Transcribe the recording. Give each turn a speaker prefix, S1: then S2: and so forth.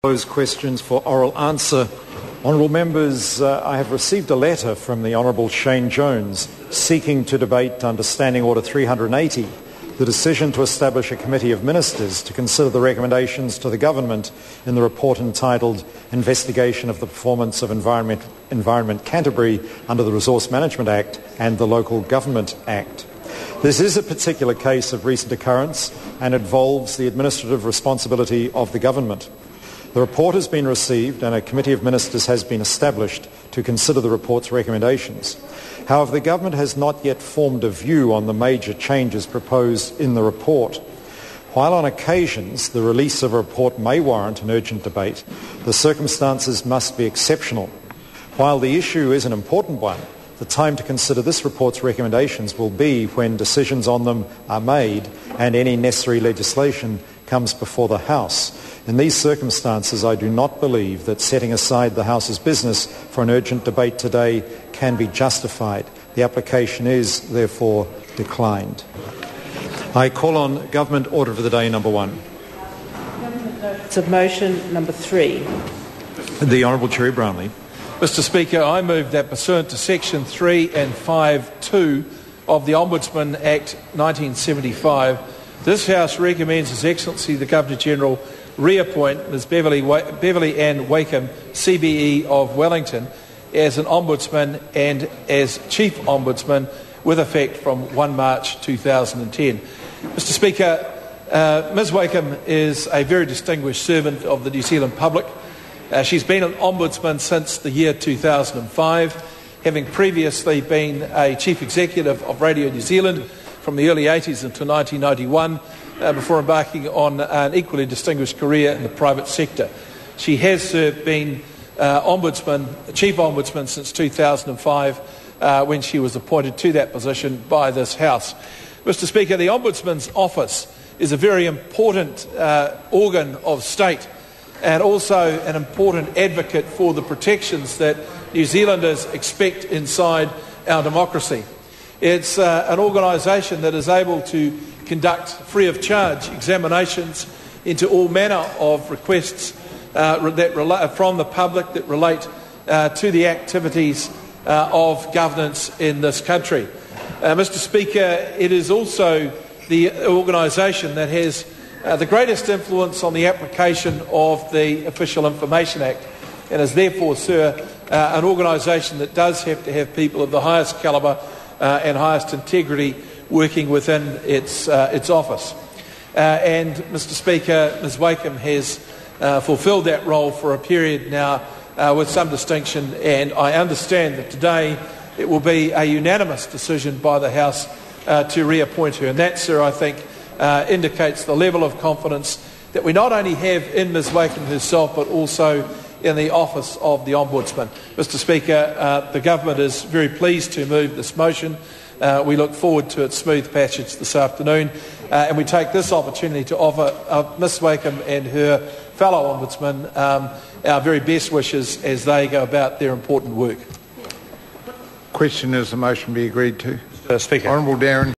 S1: Those questions for oral answer. Honourable members, I have received a letter from the Honourable Shane Jones seeking to debate under Standing Order 380 the decision to establish a committee of ministers to consider the recommendations to the government in the report entitled Investigation of the Performance of Environment Canterbury under the Resource Management Act and the Local Government Act. This is a particular case of recent occurrence and involves the administrative responsibility of the government. The report has been received and a committee of ministers has been established to consider the report's recommendations. However, the government has not yet formed a view on the major changes proposed in the report. While on occasions the release of a report may warrant an urgent debate, the circumstances must be exceptional. While the issue is an important one, the time to consider this report's recommendations will be when decisions on them are made and any necessary legislation comes before the House. In these circumstances, I do not believe that setting aside the House's business for an urgent debate today can be justified. The application is, therefore, declined. I call on Government Order for the Day number 1.
S2: It's of motion number 3.
S1: The Honourable Cherry Brownlee.
S3: Mr Speaker, I move that pursuant to Section 3 and 5(2) of the Ombudsman Act 1975, this House recommends His Excellency the Governor-General reappoint Ms Beverly Ann Wakeham, CBE of Wellington, as an Ombudsman and as Chief Ombudsman with effect from 1 March 2010. Mr Speaker, Ms Wakeham is a very distinguished servant of the New Zealand public. She's been an Ombudsman since the year 2005, having previously been a Chief Executive of Radio New Zealand from the early 80s until 1991, before embarking on an equally distinguished career in the private sector. She has been Chief Ombudsman since 2005, when she was appointed to that position by this House. Mr Speaker, the Ombudsman's office is a very important organ of state and also an important advocate for the protections that New Zealanders expect inside our democracy. It's an organisation that is able to conduct free of charge examinations into all manner of requests from the public that relate to the activities of governance in this country. Mr Speaker, it is also the organisation that has the greatest influence on the application of the Official Information Act and is therefore, sir, an organisation that does have to have people of the highest calibre and highest integrity working within its office. And, Mr Speaker, Ms Wakeham has fulfilled that role for a period now with some distinction, and I understand that today it will be a unanimous decision by the House to reappoint her. And that, sir, I think indicates the level of confidence that we not only have in Ms Wakeham herself but also in the office of the Ombudsman. Mr Speaker, the Government is very pleased to move this motion. We look forward to its smooth passage this afternoon, and we take this opportunity to offer Ms Wakeham and her fellow Ombudsman our very best wishes as they go about their important work.
S4: Question is the motion be agreed to.
S3: Speaker.
S4: Honourable Darren.